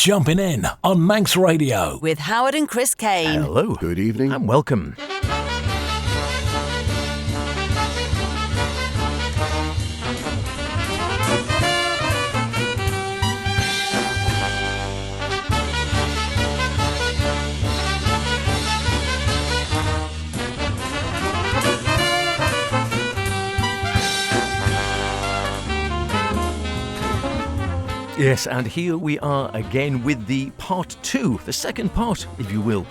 Jumpin In on Manx Radio. With Howard and Chris Kane. Hello. Good evening. And welcome. Yes, and here we are again with the part 2, the second part, if you will,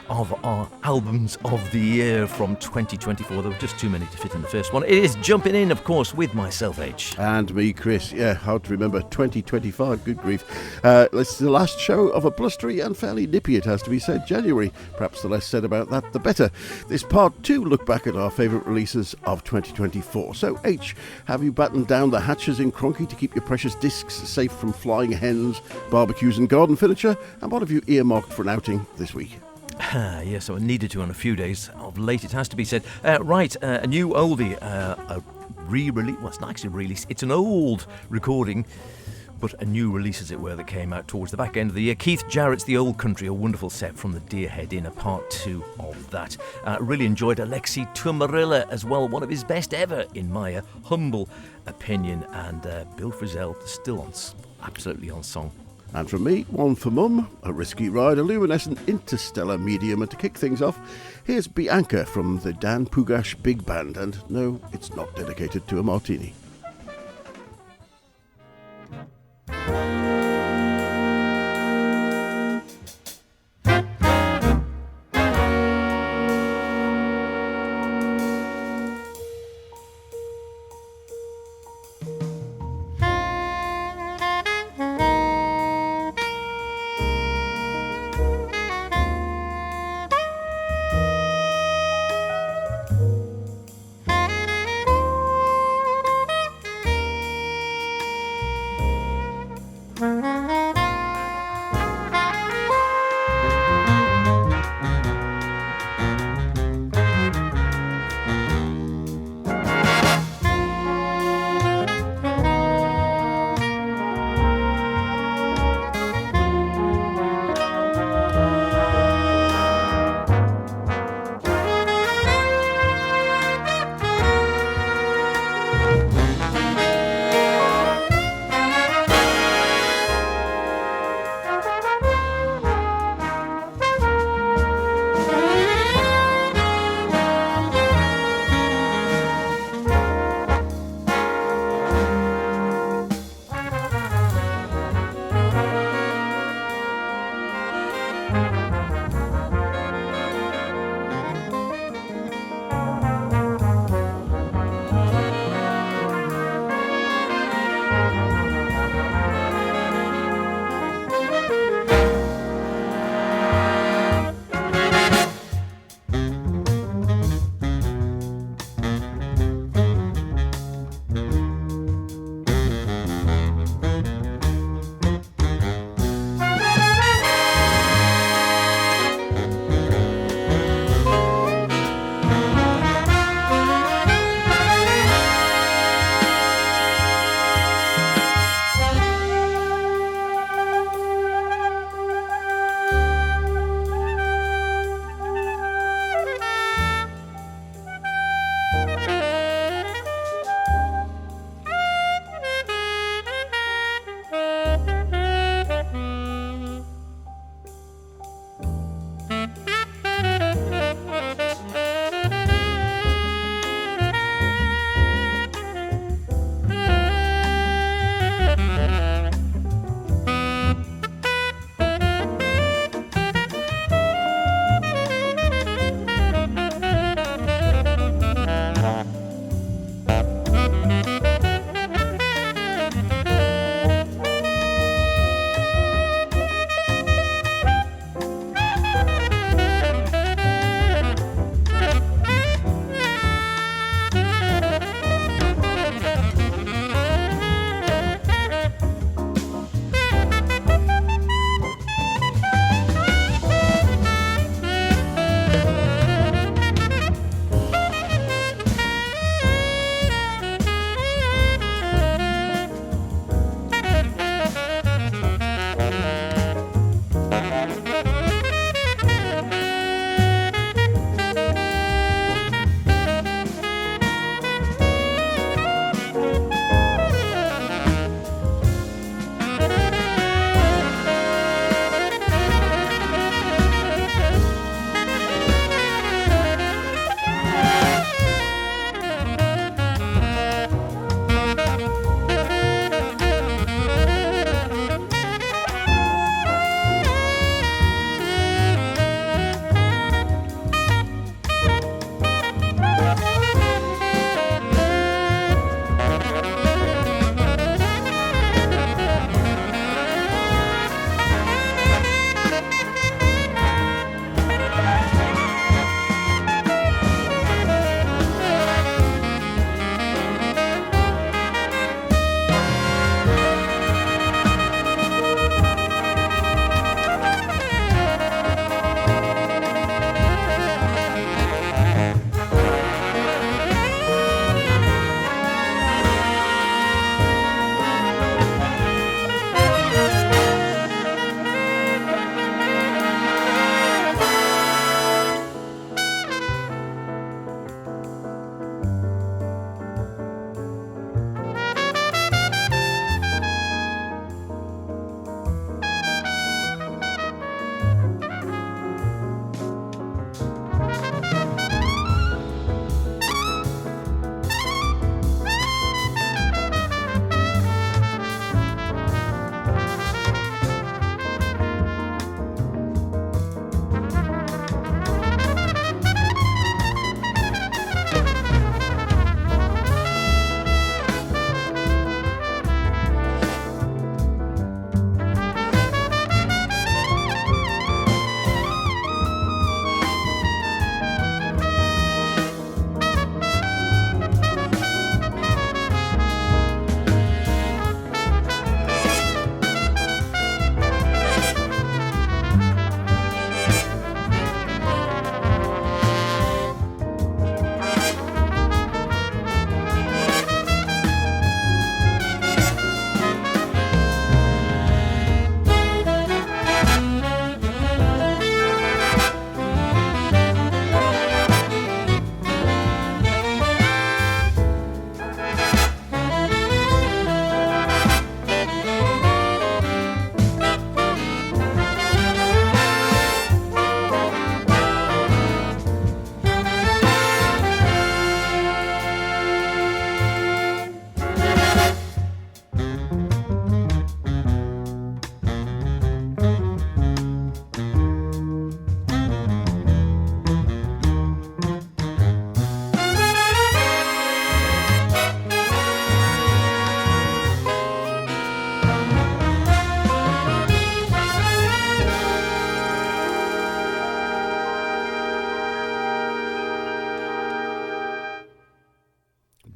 of our albums of the year from 2024. There were just too many to fit in the first one. It is Jumpin' In, of course, with myself, H. And me, Chris. Yeah, hard to remember. 2025, good grief. This is the last show of a blustery and fairly nippy, it has to be said, January. Perhaps the less said about that, the better. This part 2 look back at our favourite releases of 2024. So, H, have you battened down the hatches in Cronky to keep your precious discs safe from flying hens, barbecues and garden furniture? And what have you earmarked for an outing this week? Yes, I needed to on a few days of late, it has to be said. A new oldie, a re-release. Well, it's not actually a release. It's an old recording, but a new release, as it were, that came out towards the back end of the year. Keith Jarrett's The Old Country, a wonderful set from the Deerhead in a part 2 of that. Really enjoyed Alexi Tumarilla as well, one of his best ever, in my humble opinion. And Bill Frisell, still absolutely on song. And from me, one for Mum, a risky ride, a luminescent interstellar medium. And to kick things off, here's Bianca from the Dan Pugash Big Band. And no, it's not dedicated to a martini.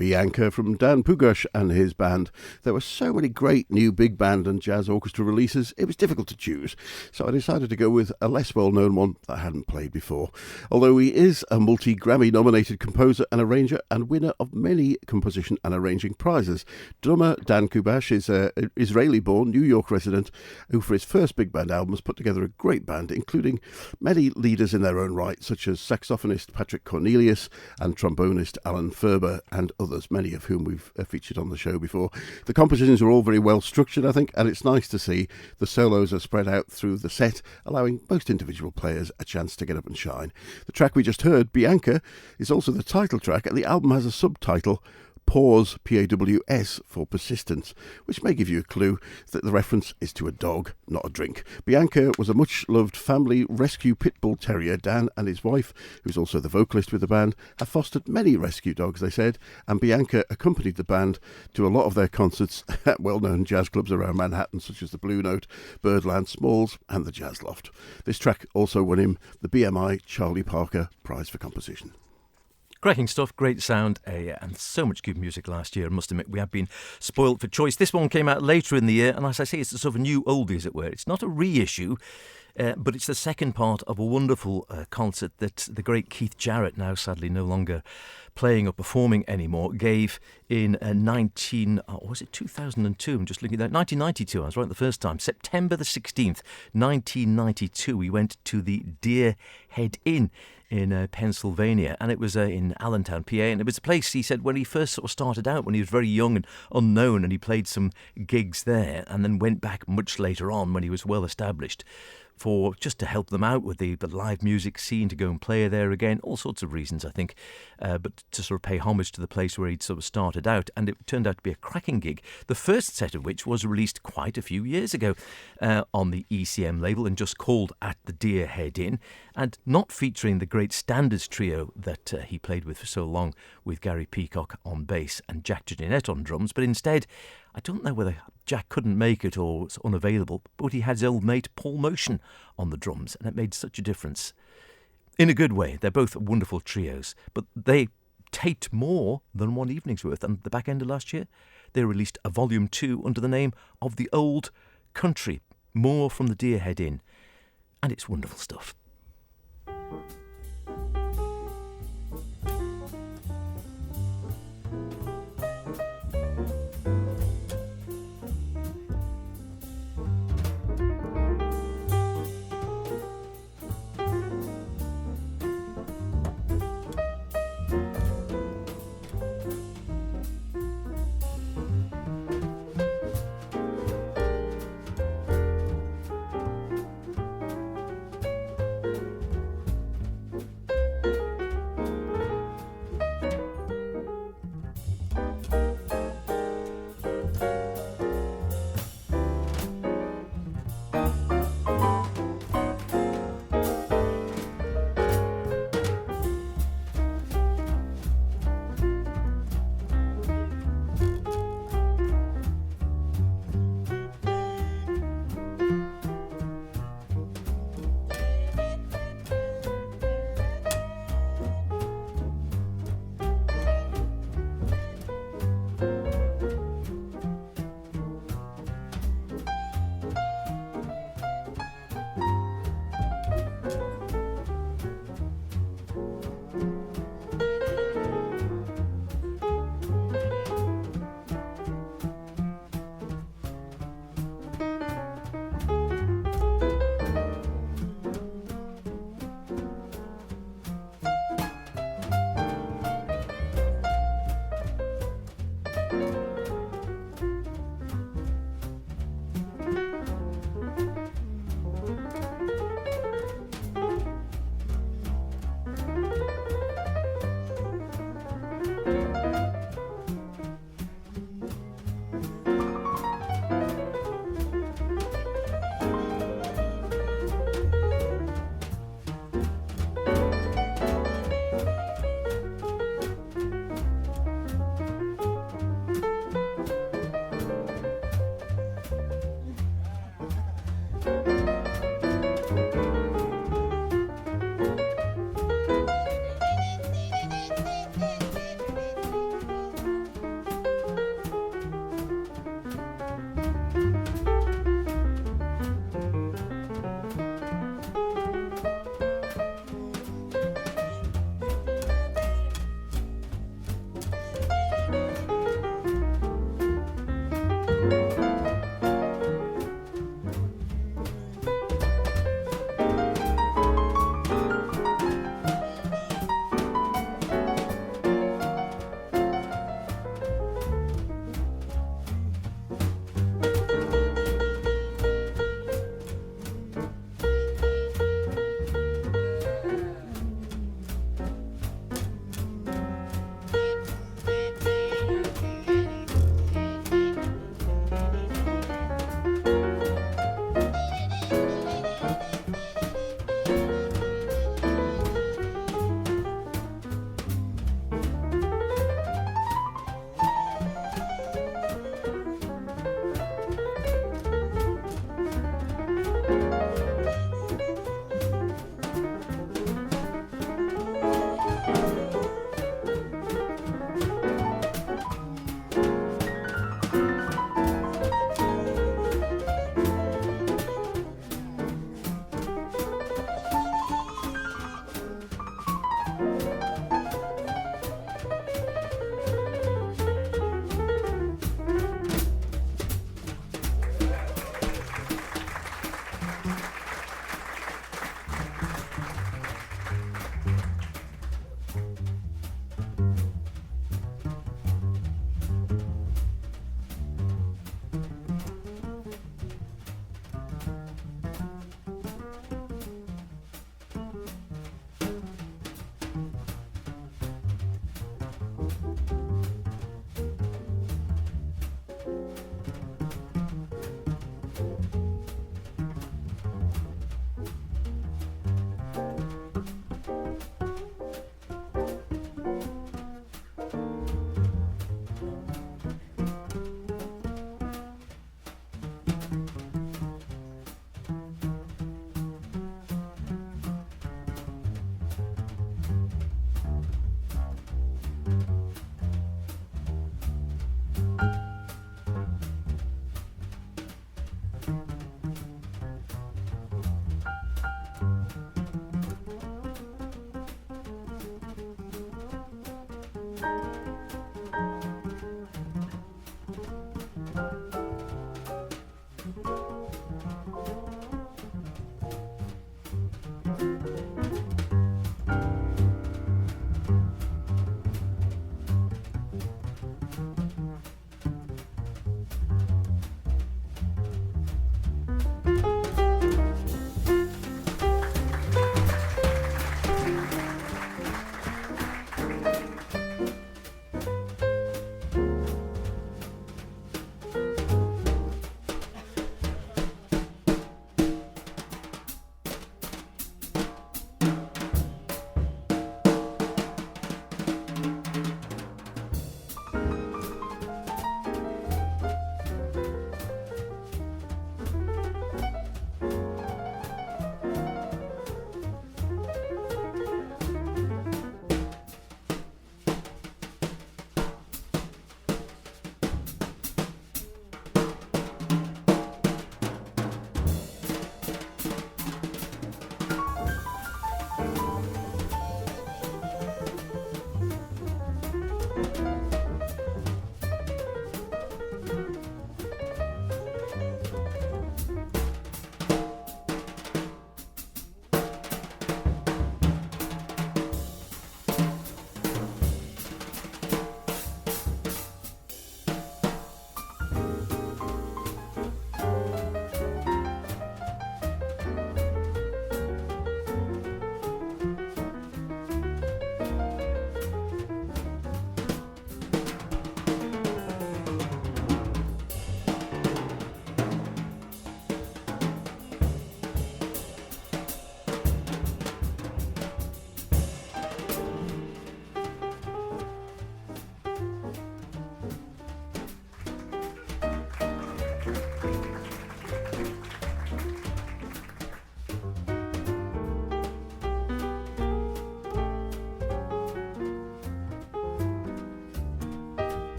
Bianca from Dan Pugash and his band. There were so many great new big band and jazz orchestra releases, it was difficult to choose, so I decided to go with a less well-known one that I hadn't played before. Although he is a multi-Grammy nominated composer and arranger and winner of many composition and arranging prizes, drummer Dan Pugash is an Israeli-born New York resident who for his first big band album has put together a great band, including many leaders in their own right, such as saxophonist Patrick Cornelius and trombonist Alan Ferber and others, many of whom we've featured on the show before. The compositions are all very well structured, I think, and it's nice to see the solos are spread out through the set, allowing most individual players a chance to get up and shine. The track we just heard, Bianca, is also the title track, and the album has a subtitle, Pause, P-A-W-S, for persistence, which may give you a clue that the reference is to a dog, not a drink. Bianca was a much-loved family rescue pit bull terrier. Dan and his wife, who's also the vocalist with the band, have fostered many rescue dogs, they said, and Bianca accompanied the band to a lot of their concerts at well-known jazz clubs around Manhattan, such as the Blue Note, Birdland, Smalls, and the Jazz Loft. This track also won him the BMI Charlie Parker Prize for Composition. Cracking stuff, great sound, and so much good music last year. I must admit, we have been spoilt for choice. This one came out later in the year, and as I say, it's a sort of new oldie, as it were. It's not a reissue, but it's the second part of a wonderful concert that the great Keith Jarrett, now sadly no longer playing or performing anymore, gave in 2002? I'm just looking at that. 1992, I was right the first time. September the 16th, 1992, he went to the Deer Head Inn in Pennsylvania, and it was in Allentown, PA, and it was a place, he said, when he first sort of started out, when he was very young and unknown, and he played some gigs there, and then went back much later on when he was well established, for just to help them out with the live music scene, to go and play there again, all sorts of reasons, I think, but to sort of pay homage to the place where he'd sort of started out, and it turned out to be a cracking gig, the first set of which was released quite a few years ago on the ECM label and just called At the Deer Head Inn, and not featuring the great Standards trio that he played with for so long, with Gary Peacock on bass and Jack Jeanette on drums, but instead, I don't know whether Jack couldn't make it or was unavailable, but he had his old mate Paul Motion on the drums, and it made such a difference. In a good way, they're both wonderful trios, but they taped more than one evening's worth, and at the back end of last year, they released a Volume 2 under the name of The Old Country, more from the Deer Head Inn, and it's wonderful stuff.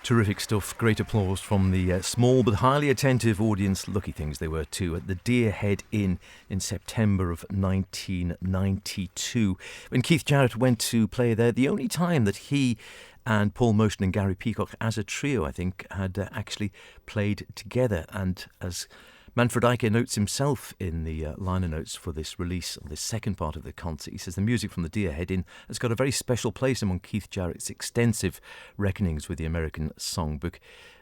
Terrific stuff. Great applause from the small but highly attentive audience. Lucky things they were too. At the Deerhead Inn in September of 1992. When Keith Jarrett went to play there, the only time that he and Paul Motion and Gary Peacock as a trio, I think, had actually played together. And as Manfred Eicher notes himself in the liner notes for this release, on this second part of the concert, he says the music from the Deerhead Inn has got a very special place among Keith Jarrett's extensive reckonings with the American songbook.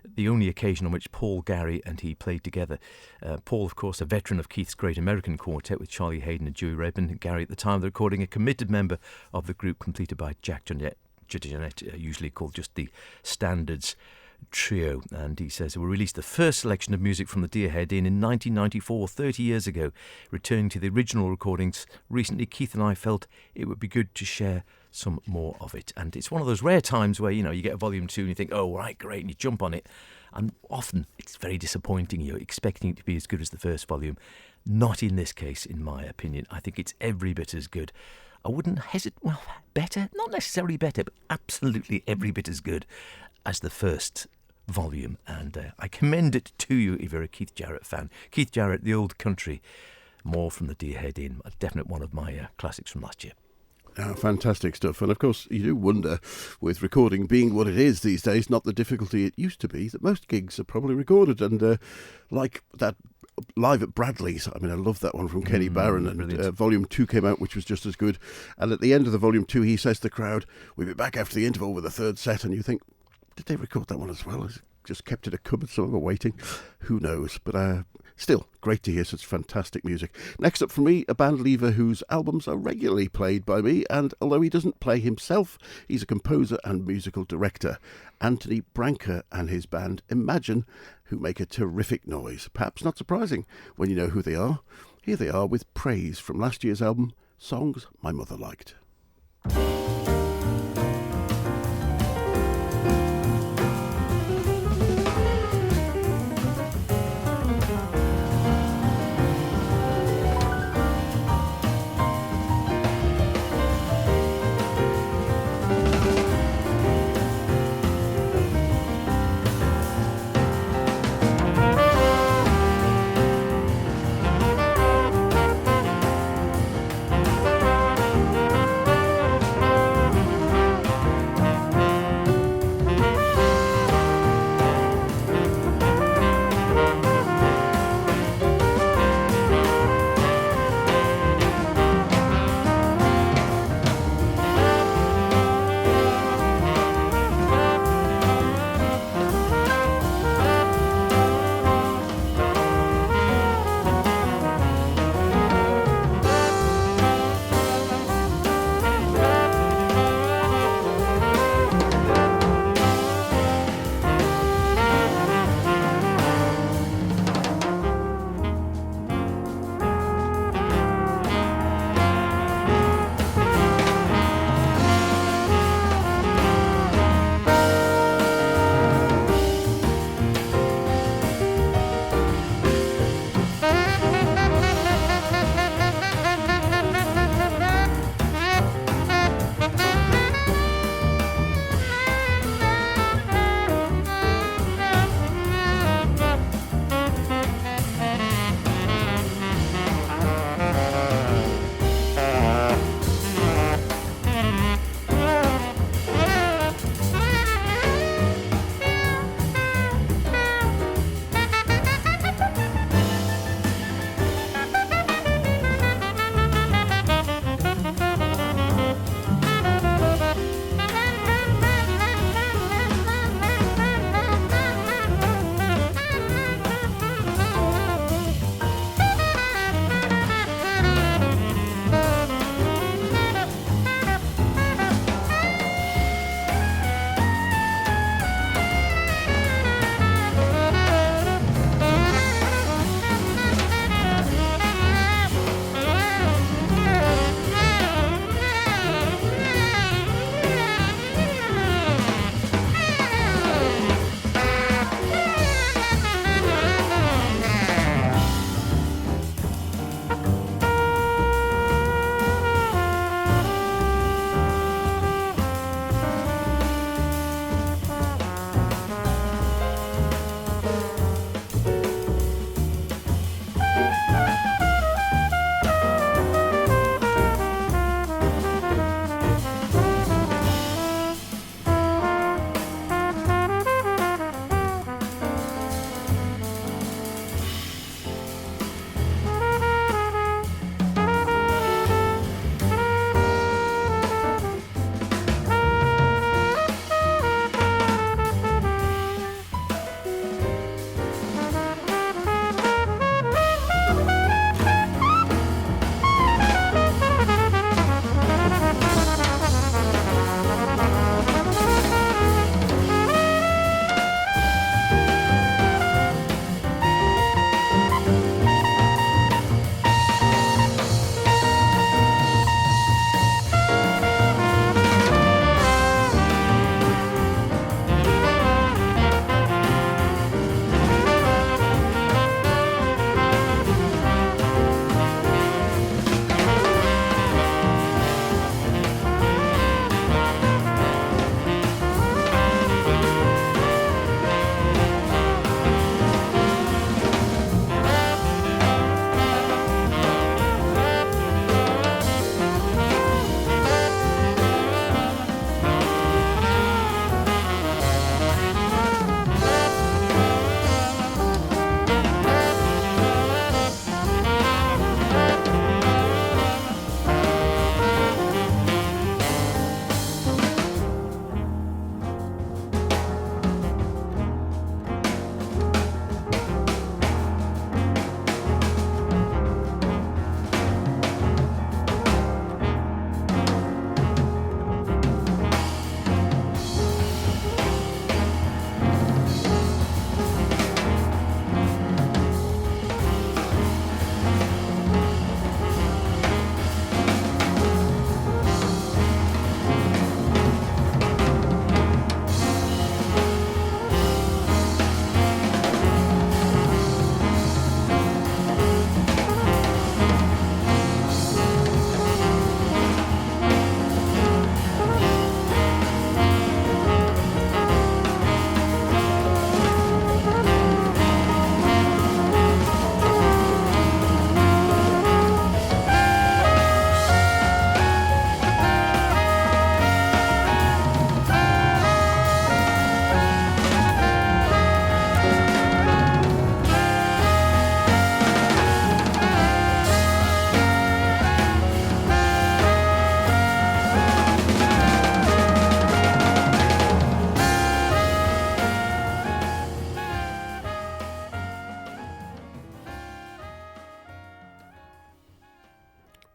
The only occasion on which Paul, Gary and he played together. Paul, of course, a veteran of Keith's great American quartet with Charlie Hayden and Dewey Redman. Gary, at the time of the recording, a committed member of the group completed by Jack Jeanette, usually called just the Standards Trio. And he says, we released the first selection of music from the Deerhead Inn in 1994, 30 years ago. Returning to the original recordings recently, Keith and I felt it would be good to share some more of it. And it's one of those rare times where, you know, you get a volume 2 and you think, oh, right, great, and you jump on it. And often it's very disappointing. You're expecting it to be as good as the first volume. Not in this case, in my opinion. I think it's every bit as good. I wouldn't hesitate, well, better, not necessarily better, but absolutely every bit as good as the first volume. And I commend it to you if you're a Keith Jarrett fan. Keith Jarrett, The Old Country, more from the Deerhead Inn, a definite one of my classics from last year. Fantastic stuff. And of course, you do wonder, with recording being what it is these days, not the difficulty it used to be, that most gigs are probably recorded. And like that live at Bradley's, I mean, I love that one from Kenny Barron. And Volume 2 came out, which was just as good. And at the end of the Volume 2, he says to the crowd, we'll be back after the interval with the third set. And you think, did they record that one as well? Is it just kept in a cupboard, some of them are waiting? Who knows? But still, great to hear such fantastic music. Next up for me, a band leaver whose albums are regularly played by me, and although he doesn't play himself, he's a composer and musical director. Anthony Branker and his band Imagine, who make a terrific noise. Perhaps not surprising when you know who they are. Here they are with Praise from last year's album, Songs My Mother Liked.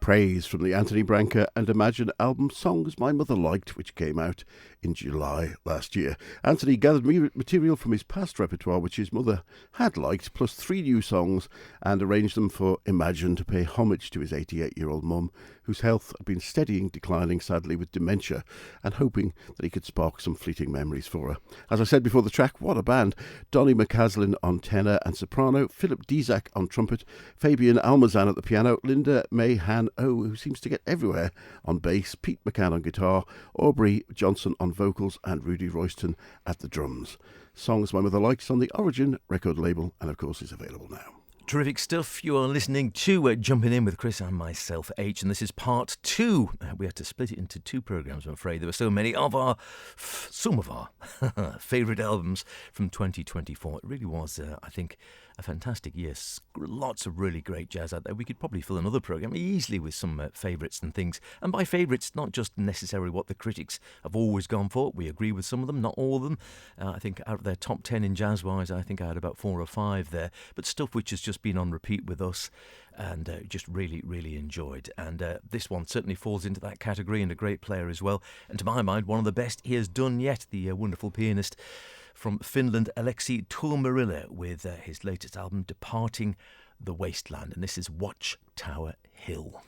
Praise from the Anthony Branker and Imagine album Songs My Mother Liked, which came out in July last year. Anthony gathered material from his past repertoire, which his mother had liked, plus 3 new songs, and arranged them for Imagine to pay homage to his 88-year-old mum, whose health had been steadying, declining sadly with dementia, and hoping that he could spark some fleeting memories for her. As I said before the track, what a band. Donny McCaslin on tenor and soprano, Philip Dizak on trumpet, Fabian Almazan at the piano, Linda May Han O, who seems to get everywhere, on bass, Pete McCann on guitar, Aubrey Johnson on vocals, and Rudy Royston at the drums. Songs My Mother Likes on the Origin record label, and of course is available now. Terrific stuff. You are listening to Jumping In with Chris and myself, H, and this is part 2. We had to split it into 2 programmes, I'm afraid. There were so many of some of our favourite albums from 2024. It really was, I think, a fantastic year. Lots of really great jazz out there. We could probably fill another programme easily with some favourites and things. And by favourites, not just necessarily what the critics have always gone for. We agree with some of them, not all of them. I think out of their top 10 in jazz-wise, I think I had about 4 or 5 there. But stuff which has just been on repeat with us and just really, really enjoyed. And this one certainly falls into that category, and a great player as well. And to my mind, one of the best he has done yet, the wonderful pianist from Finland, Aleksi Tuomarila, with his latest album, Departing the Wasteland. And this is Watchtower Hill.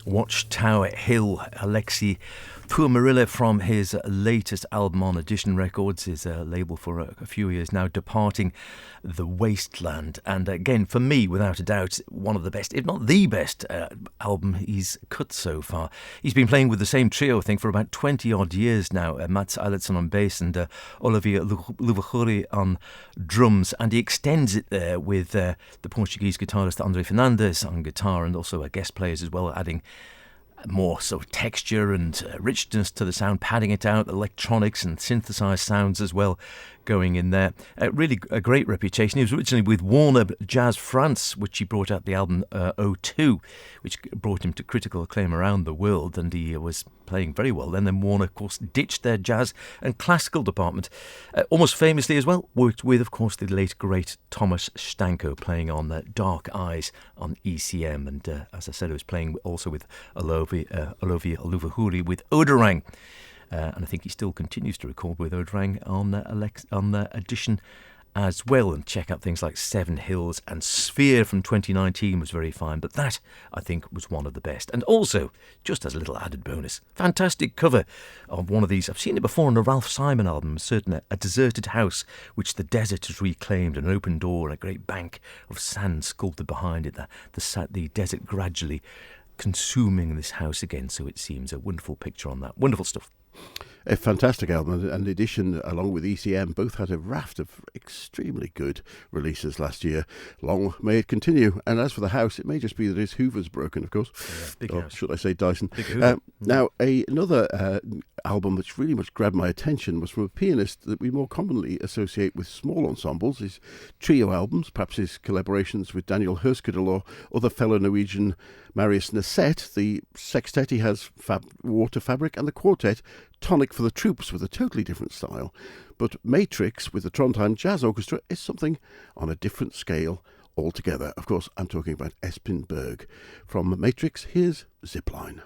Watchtower Hill, Alexei Pumarilla from his latest album on Edition Records, his label for a few years now, Departing the Wasteland. And again, for me, without a doubt, one of the best, if not the best, album he's cut so far. He's been playing with the same trio, I think, for about 20 odd years now. Mats Eilertson on bass and Olivier Luvachuri on drums. And he extends it there with the Portuguese guitarist André Fernandes on guitar and also guest players as well, adding more sort of texture and richness to the sound, padding it out, electronics and synthesized sounds as well going in there. Really a great reputation. He was originally with Warner Jazz France, which he brought out the album O2, which brought him to critical acclaim around the world, and he was playing very well then Warner, of course, ditched their jazz and classical department. Almost famously as well, worked with, of course, the late great Thomas Stanko, playing on Dark Eyes on ECM, and as I said, he was playing also with Olivier Luvachuri with Oderang. And I think he still continues to record with Oderang on Edition as well. And check out things like Seven Hills and Sphere from 2019 was very fine. But that, I think, was one of the best. And also, just as a little added bonus, fantastic cover of one of these. I've seen it before on a Ralph Simon album, certainly A Deserted House, which the desert has reclaimed, an open door and a great bank of sand sculpted behind it. The desert gradually consuming this house again, so it seems. A wonderful picture on that. Wonderful stuff. A fantastic album, and Edition, along with ECM, both had a raft of extremely good releases last year. Long may it continue. And as for the house, it may just be that his Hoover's broken, of course. Yeah, big house. Should I say Dyson? Big Hoover. Now, another album which really much grabbed my attention was from a pianist that we more commonly associate with small ensembles, his trio albums, perhaps his collaborations with Daniel Hurskudal or other fellow Norwegian Marius Nasset. The sextet he has Water Fabric, and the quartet Tonic for the Troops with a totally different style. But Matrix with the Trondheim Jazz Orchestra is something on a different scale altogether. Of course, I'm talking about Espen Berg. From Matrix, here's Zipline.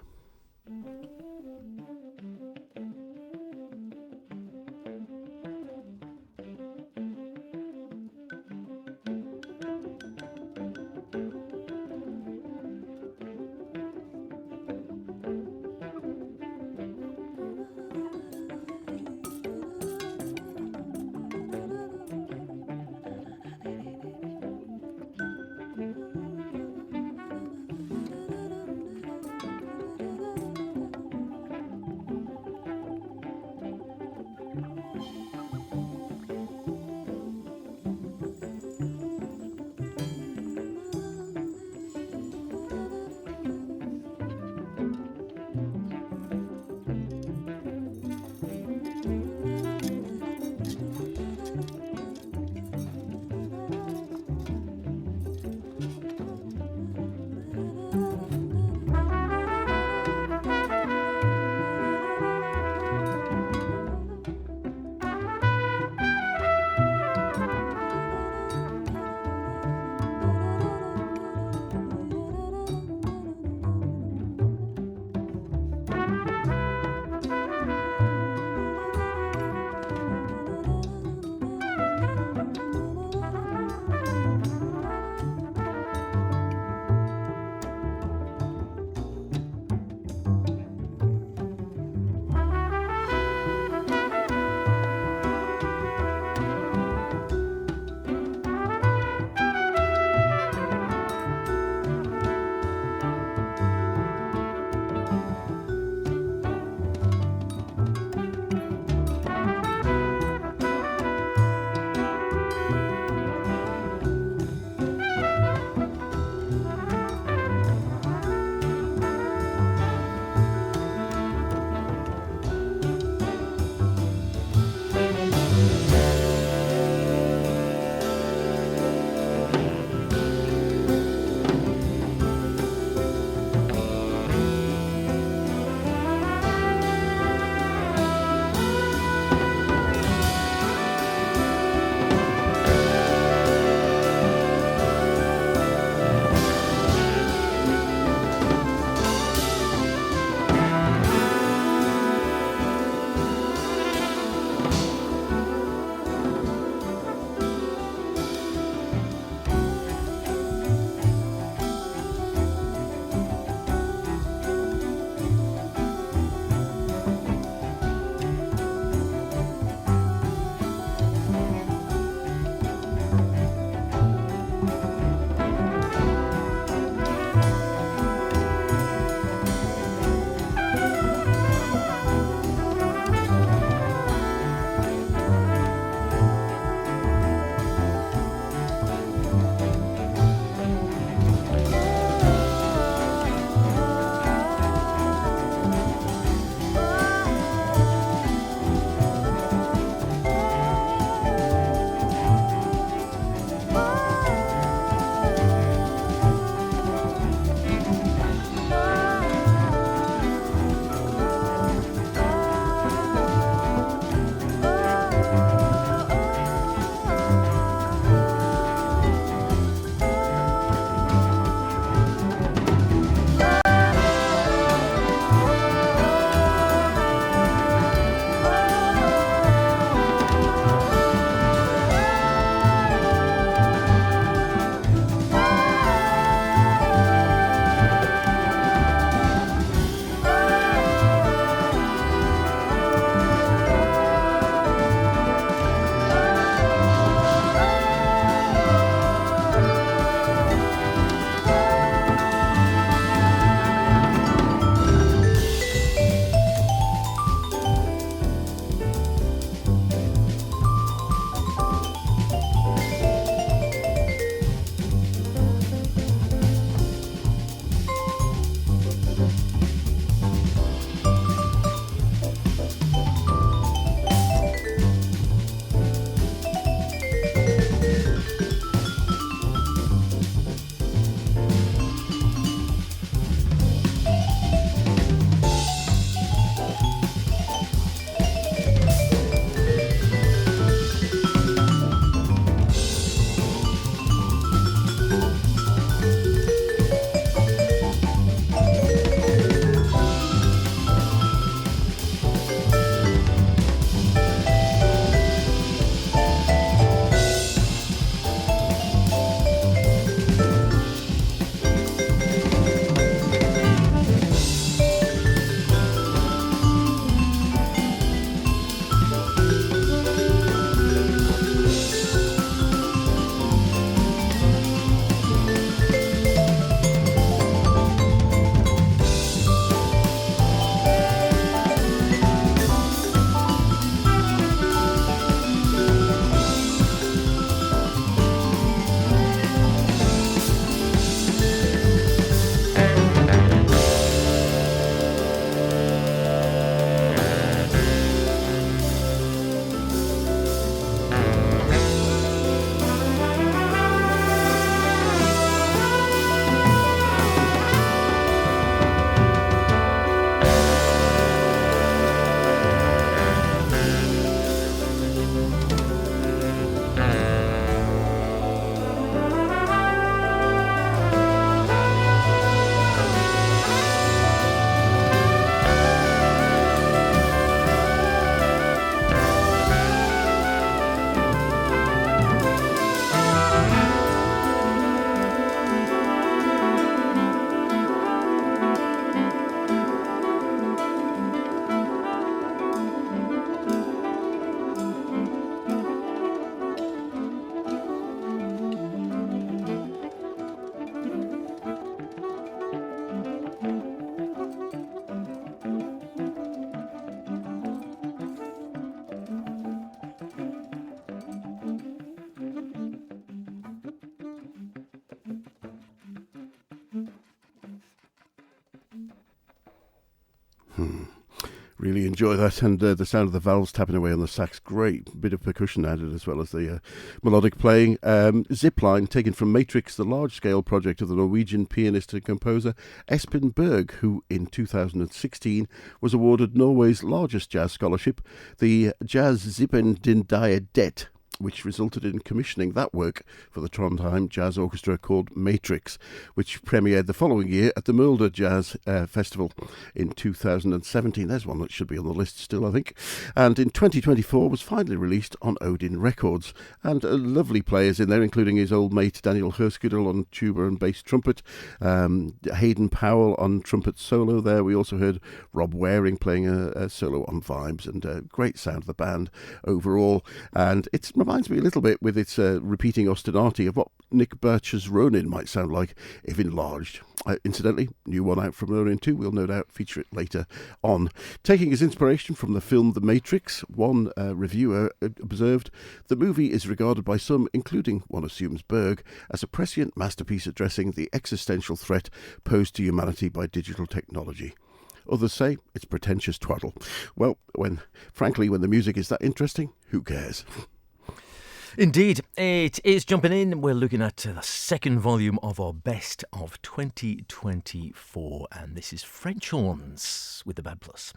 Really enjoy that, and the sound of the valves tapping away on the sax, great bit of percussion added as well as the melodic playing. Zipline, taken from Matrix, the large-scale project of the Norwegian pianist and composer Espen Berg, who in 2016 was awarded Norway's largest jazz scholarship, the Jazz Stipendiet, which resulted in commissioning that work for the Trondheim Jazz Orchestra called Matrix, which premiered the following year at the Mulder Jazz Festival in 2017. There's one that should be on the list still, I think. And in 2024 was finally released on Odin Records. And lovely players in there, including his old mate Daniel Herskudel on tuba and bass trumpet, Hayden Powell on trumpet solo there. We also heard Rob Waring playing a solo on vibes, and great sound of the band overall. And it reminds me a little bit with its repeating ostinati of what Nick Birch's Ronin might sound like if enlarged. Incidentally, new one out from Ronin 2. We'll no doubt feature it later on. Taking his inspiration from the film The Matrix, one reviewer observed, the movie is regarded by some, including one assumes Berg, as a prescient masterpiece addressing the existential threat posed to humanity by digital technology. Others say it's pretentious twaddle. Well, frankly, when the music is that interesting, who cares? Indeed, it is Jumping In. We're looking at the second volume of our Best of 2024, and this is French Horns with the Bad Plus.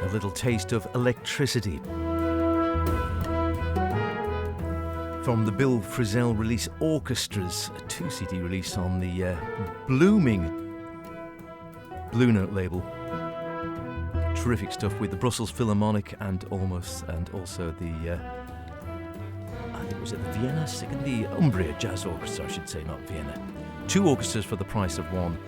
A little taste of electricity. From the Bill Frisell release Orchestras, a 2 CD release on the blooming Blue Note label. Terrific stuff with the Brussels Philharmonic and also the I think it was at the Vienna, the Umbria Jazz Orchestra, I should say, not Vienna. 2 orchestras for the price of 1.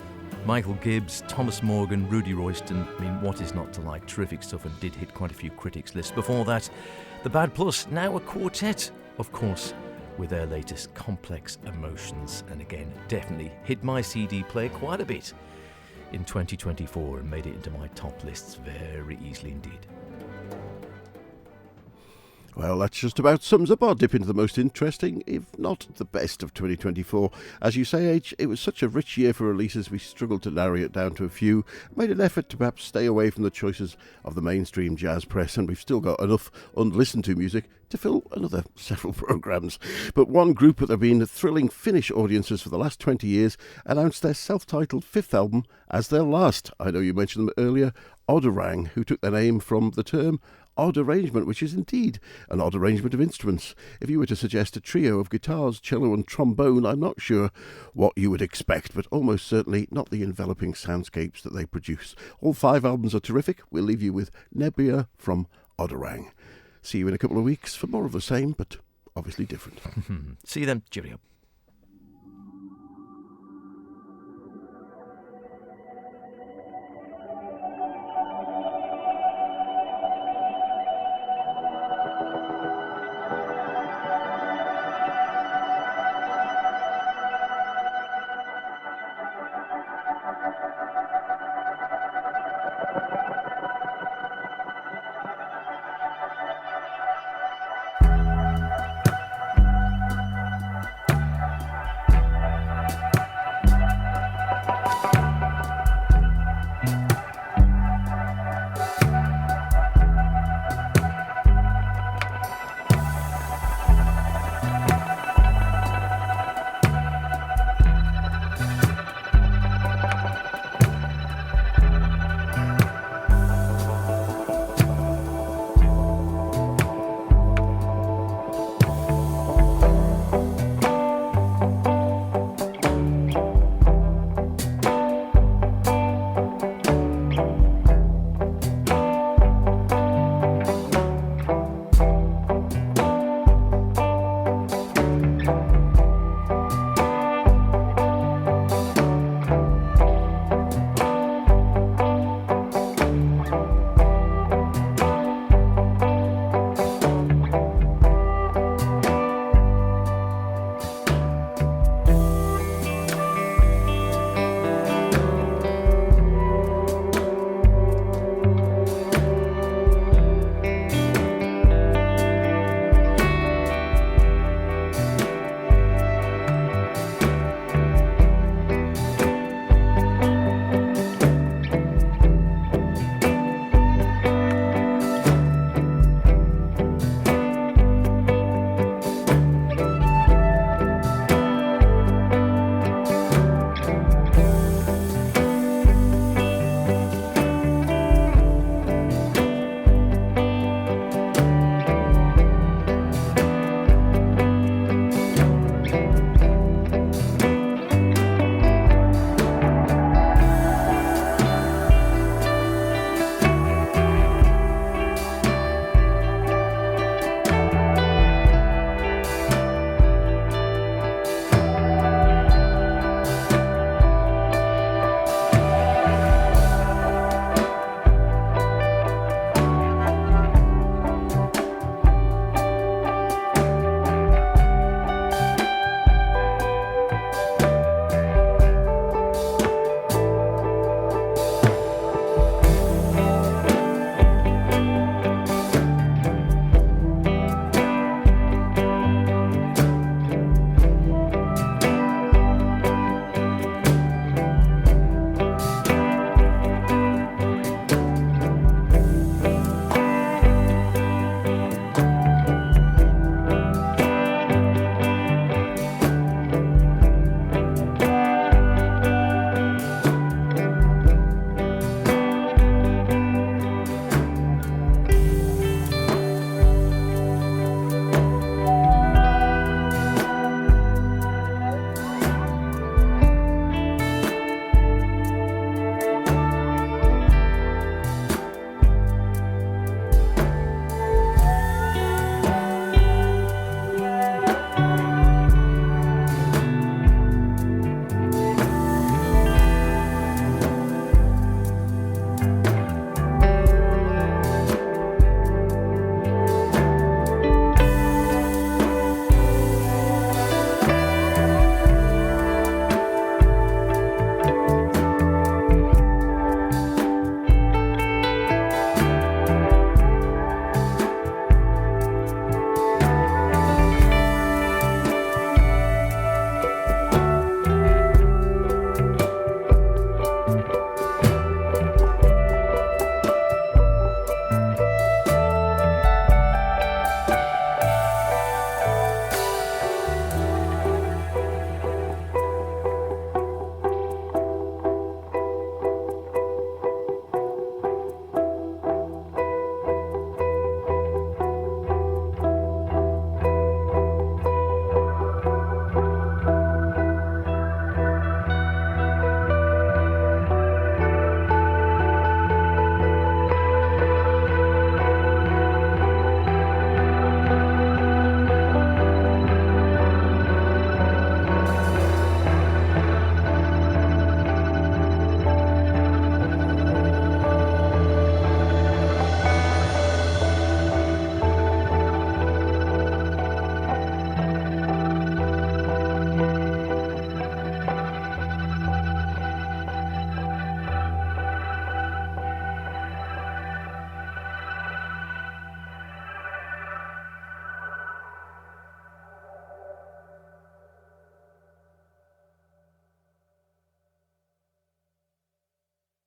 Michael Gibbs, Thomas Morgan, Rudy Royston. I mean, what is not to like? Terrific stuff, and did hit quite a few critics' lists. Before that, the Bad Plus, now a quartet, of course, with their latest Complex Emotions. And again, definitely hit my CD player quite a bit in 2024 and made it into my top lists very easily indeed. Well, that just about sums up our dip into the most interesting, if not the best, of 2024. As you say, H, it was such a rich year for releases, we struggled to narrow it down to a few, made an effort to perhaps stay away from the choices of the mainstream jazz press, and we've still got enough unlistened to music to fill another several programmes. But one group that have been thrilling Finnish audiences for the last 20 years announced their self-titled 5th album as their last. I know you mentioned them earlier, Odorang, who took their name from the term odd arrangement, which is indeed an odd arrangement of instruments. If you were to suggest a trio of guitars, cello and trombone, I'm not sure what you would expect, but almost certainly not the enveloping soundscapes that they produce. All 5 albums are terrific. We'll leave you with Nebula from Odorang. See you in a couple of weeks for more of the same, but obviously different. See you then. Cheerio.